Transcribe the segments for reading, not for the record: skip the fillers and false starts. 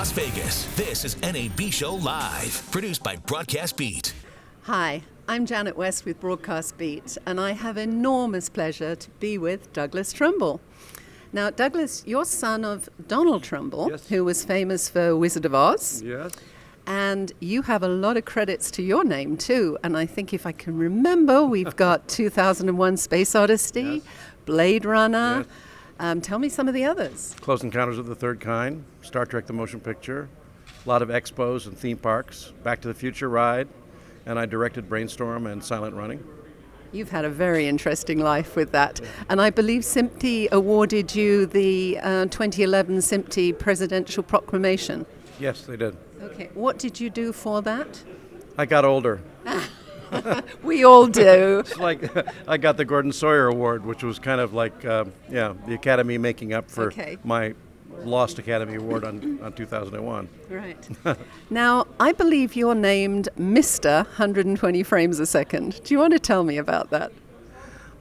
Las Vegas. This is NAB Show Live, produced by Broadcast Beat. Hi, I'm Janet West with Broadcast Beat, and I have enormous pleasure to be with Douglas Trumbull. Now, Douglas, you're son of Donald Trumbull, Yes. who was famous for Wizard of Oz. Yes. And you have a lot of credits to your name, too. And I think if I can remember, we've got 2001 Space Odyssey, Yes. Blade Runner. Yes. Tell me some of the others. Close Encounters of the Third Kind, Star Trek the Motion Picture, a lot of expos and theme parks, Back to the Future ride, and I directed Brainstorm and Silent Running. You've had a very interesting life with that. And I believe SMPTE awarded you the 2011 SMPTE Presidential Proclamation. Yes, they did. Okay, what did you do for that? I got older. We all do. It's like I got the Gordon Sawyer Award, which was kind of like, the Academy making up for my lost Academy Award on 2001. Right. Now, I believe you're named Mr. 120 frames a second. Do you want to tell me about that?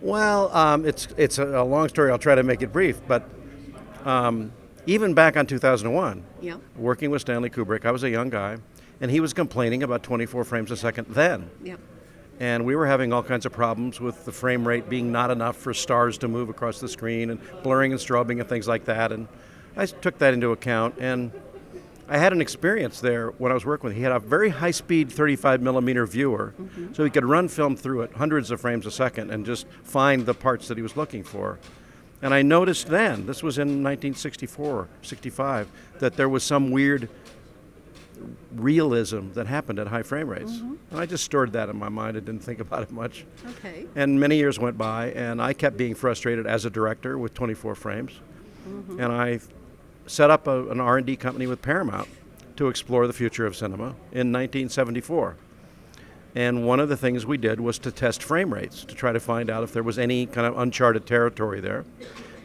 Well, it's a long story. I'll try to make it brief, but even back on 2001, working with Stanley Kubrick, I was a young guy, and he was complaining about 24 frames a second then. Yeah. And we were having all kinds of problems with the frame rate being not enough for stars to move across the screen and blurring and strobing and things like that. And I took that into account, and I had an experience there when I was working with him. He had a very high-speed 35 millimeter viewer, so he could run film through it hundreds of frames a second and just find the parts that he was looking for. And I noticed then, this was in 1964, 65, that there was some weird realism that happened at high frame rates. And I just stored that in my mind. I didn't think about it much. Okay. And many years went by, and I kept being frustrated as a director with 24 frames. And I set up an R&D company with Paramount to explore the future of cinema in 1974. And one of the things we did was to test frame rates to try to find out if there was any kind of uncharted territory there.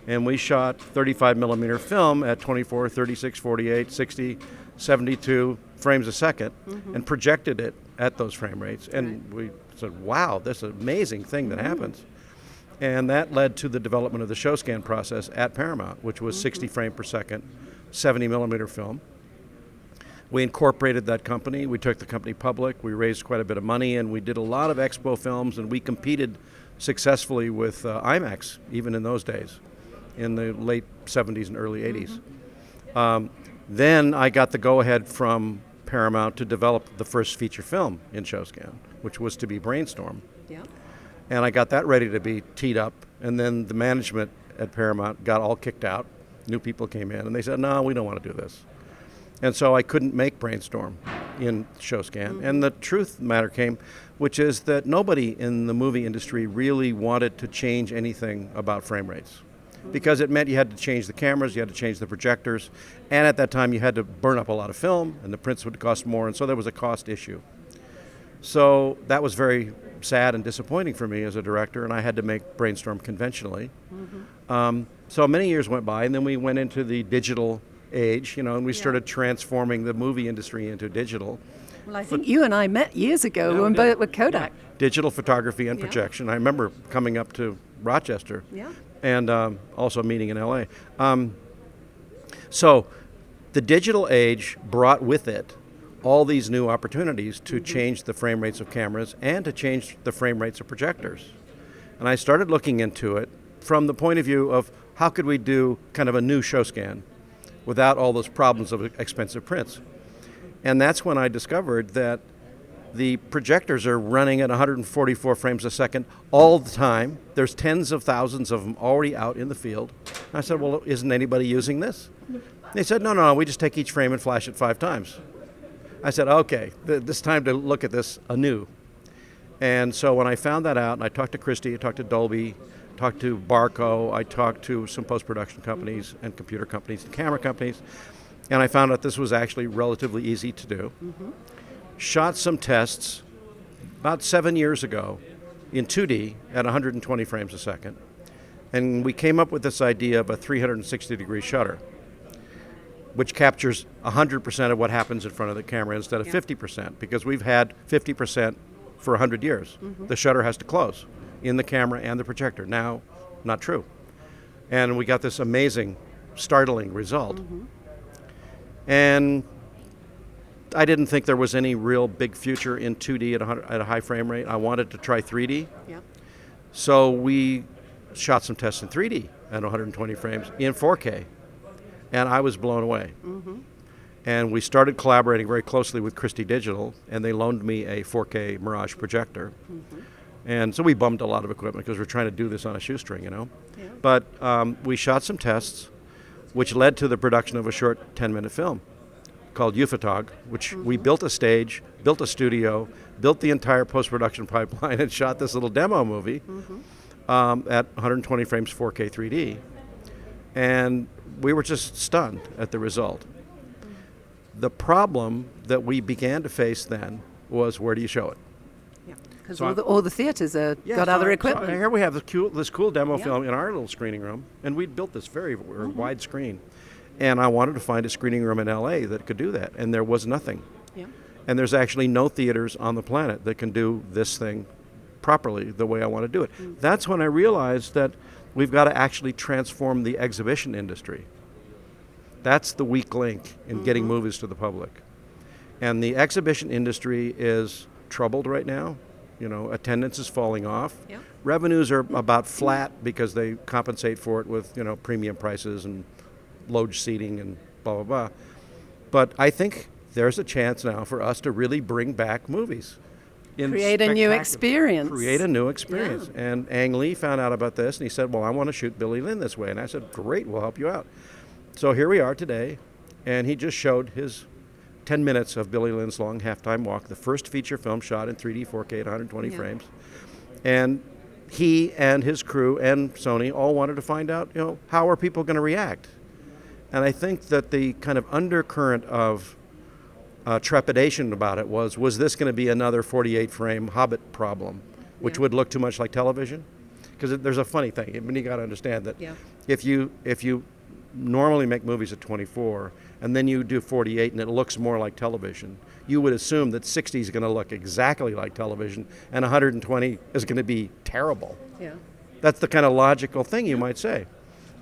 And we shot 35 millimeter film at 24, 36, 48, 60, 72 frames a second and projected it at those frame rates. And we said, wow, this is an amazing thing that happens. And that led to the development of the show scan process at Paramount, which was 60 frame per second, 70 millimeter film. We incorporated that company. We took the company public. We raised quite a bit of money, and we did a lot of expo films, and we competed successfully with IMAX, even in those days, in the late 70s and early 80s. Then I got the go-ahead from Paramount to develop the first feature film in show scan, which was to be Brainstorm. Yeah. And I got that ready to be teed up, and then the management at Paramount got all kicked out. New people came in, and they said, no, we don't want to do this. And so I couldn't make Brainstorm in show scan. And the truth of the matter came, which is that nobody in the movie industry really wanted to change anything about frame rates, because it meant you had to change the cameras, you had to change the projectors, and at that time you had to burn up a lot of film, and the prints would cost more, and so there was a cost issue. So that was very sad and disappointing for me as a director, and I had to make Brainstorm conventionally. So many years went by, and then we went into the digital age, and we started transforming the movie industry into digital. Well, I think you and I met years ago when both with Kodak. Digital photography and projection. I remember coming up to Rochester and also meeting in LA. So the digital age brought with it all these new opportunities to change the frame rates of cameras and to change the frame rates of projectors. And I started looking into it from the point of view of how could we do kind of a new show scan without all those problems of expensive prints. And that's when I discovered that the projectors are running at 144 frames a second all the time. There's tens of thousands of them already out in the field. And I said, well, isn't anybody using this? They said, no, we just take each frame and flash it 5 times. I said, okay, this time to look at this anew. And so when I found that out, and I talked to Christie, I talked to Dolby, talked to Barco, I talked to some post-production companies and computer companies and camera companies, and I found out this was actually relatively easy to do. Shot some tests about 7 years ago in 2D at 120 frames a second, and we came up with this idea of a 360-degree shutter, which captures 100% of what happens in front of the camera instead of 50%, because we've had 50% for 100 years. The shutter has to close in the camera and the projector. Now, not true. And we got this amazing, startling result. And I didn't think there was any real big future in 2D at a high frame rate. I wanted to try 3D. Yeah. So we shot some tests in 3D at 120 frames in 4K. And I was blown away. Mm-hmm. And we started collaborating very closely with Christie Digital, and they loaned me a 4K Mirage projector. Mm-hmm. And so we bummed a lot of equipment because we're trying to do this on a shoestring, you know. Yeah. But we shot some tests, which led to the production of a short 10-minute film called Ufotog, which we built a stage, built a studio, built the entire post-production pipeline, and shot this little demo movie at 120 frames 4K 3D. And we were just stunned at the result. The problem that we began to face then was, where do you show it? Yeah, because all the theaters got other equipment. So here we have this cool demo film in our little screening room, and we'd built this very wide screen. And I wanted to find a screening room in LA that could do that, and there was nothing. Yeah. And there's actually no theaters on the planet that can do this thing properly the way I want to do it. That's when I realized that we've got to actually transform the exhibition industry. That's the weak link in getting movies to the public. And the exhibition industry is troubled right now. You know, attendance is falling off. Yep. Revenues are about flat because they compensate for it with, you know, premium prices and loge seating and blah, blah, blah. But I think there's a chance now for us to really bring back movies. Create a new experience. Create a new experience. Yeah. And Ang Lee found out about this, and he said, well, I want to shoot Billy Lynn this way. And I said, great, we'll help you out. So here we are today, and he just showed his 10 minutes of Billy Lynn's Long Halftime Walk, the first feature film shot in 3D 4K at 120 frames. And he and his crew and Sony all wanted to find out, you know, how are people going to react? And I think that the kind of undercurrent of trepidation about it was this going to be another 48-frame Hobbit problem, which would look too much like television? Because there's a funny thing. I mean, you got to understand that if you normally make movies at 24 and then you do 48 and it looks more like television, you would assume that 60 is going to look exactly like television and 120 is going to be terrible. Yeah. That's the kind of logical thing you might say.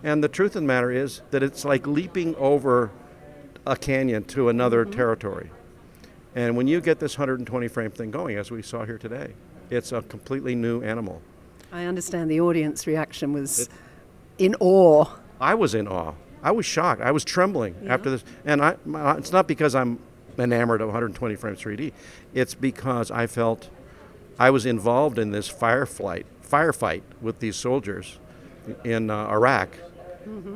And the truth of the matter is that it's like leaping over a canyon to another territory. And when you get this 120 frame thing going, as we saw here today, it's a completely new animal. I understand the audience reaction was in awe. I was in awe. I was shocked. I was trembling after this. And it's not because I'm enamored of 120 frames 3D. It's because I felt I was involved in this firefight with these soldiers in Iraq.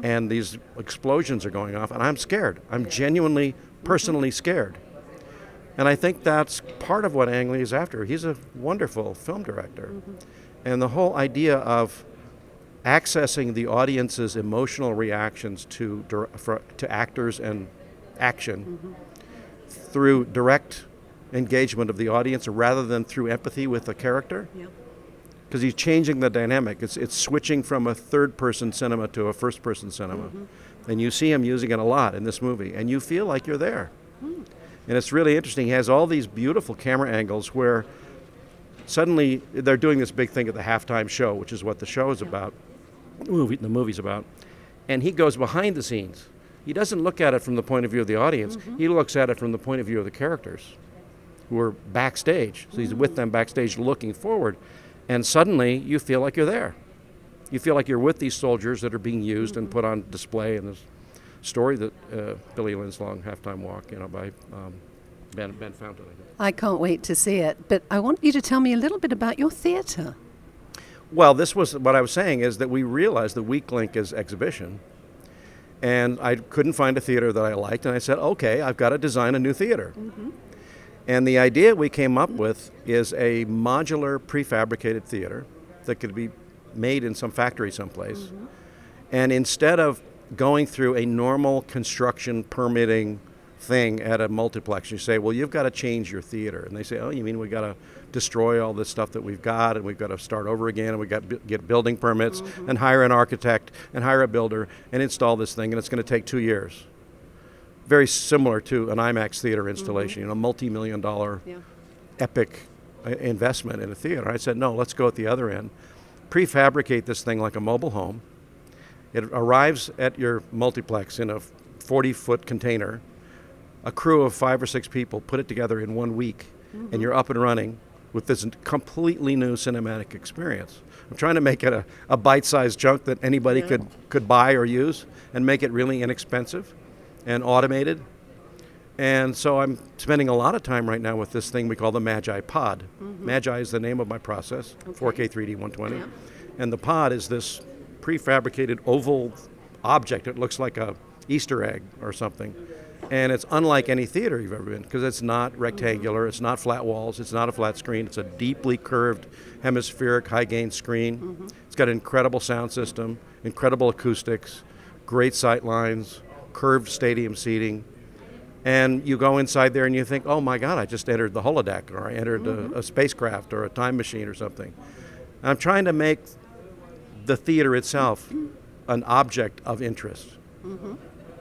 And these explosions are going off, and I'm scared. I'm genuinely, personally scared. And I think that's part of what Ang Lee is after. He's a wonderful film director. And the whole idea of accessing the audience's emotional reactions to actors and action through direct engagement of the audience rather than through empathy with the character. Because he's changing the dynamic. It's switching from a third-person cinema to a first-person cinema. And you see him using it a lot in this movie, and you feel like you're there. And it's really interesting. He has all these beautiful camera angles where suddenly they're doing this big thing at the halftime show, which is what the show is about, the movie's about. And he goes behind the scenes. He doesn't look at it from the point of view of the audience. He looks at it from the point of view of the characters who are backstage. So he's with them backstage looking forward. And suddenly, you feel like you're there. You feel like you're with these soldiers that are being used and put on display in this story that Billy Lynn's Long Halftime Walk, you know, by Ben Fountain. I can't wait to see it. But I want you to tell me a little bit about your theater. Well, this was what I was saying is that we realized the weak link is exhibition. And I couldn't find a theater that I liked. And I said, okay, I've got to design a new theater. And the idea we came up with is a modular prefabricated theater that could be made in some factory someplace. And instead of going through a normal construction permitting thing at a multiplex, you say, well, you've got to change your theater. And they say, oh, you mean we've got to destroy all this stuff that we've got and we've got to start over again and we've got to get building permits and hire an architect and hire a builder and install this thing, and it's going to take 2 years. Very similar to an IMAX theater installation, you know, multi-million-dollar epic investment in a theater. I said, no, let's go at the other end. Prefabricate this thing like a mobile home. It arrives at your multiplex in a 40-foot container a crew of 5 or 6 people put it together in 1 week, and you're up and running with this completely new cinematic experience. I'm trying to make it a bite-sized chunk that anybody could buy or use and make it really inexpensive and automated. And so I'm spending a lot of time right now with this thing we call the Magi Pod. Magi is the name of my process, 4K 3D 120. Yeah. And the pod is this prefabricated oval object. It looks like a Easter egg or something. And it's unlike any theater you've ever been because it's not rectangular, it's not flat walls, it's not a flat screen. It's a deeply curved hemispheric high-gain screen. It's got an incredible sound system, incredible acoustics, great sight lines, curved stadium seating. And you go inside there and you think, oh my God, I just entered the holodeck, or I entered a spacecraft or a time machine or something. I'm trying to make the theater itself an object of interest.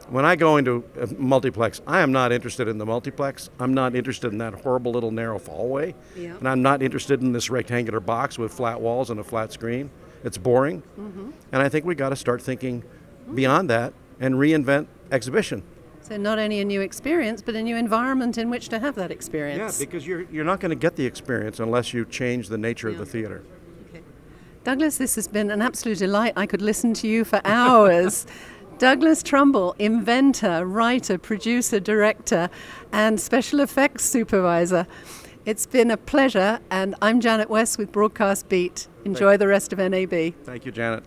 When I go into a multiplex, I am not interested in the multiplex. I'm not interested in that horrible little narrow hallway. Yeah. And I'm not interested in this rectangular box with flat walls and a flat screen. It's boring. And I think we got to start thinking beyond that and reinvent exhibition. So not only a new experience, but a new environment in which to have that experience. Yeah, because you're not going to get the experience unless you change the nature of the theater. Okay. Douglas, this has been an absolute delight. I could listen to you for hours. Douglas Trumbull, inventor, writer, producer, director, and special effects supervisor. It's been a pleasure, and I'm Janet West with Broadcast Beat. Enjoy the rest of NAB. Thank you, Janet.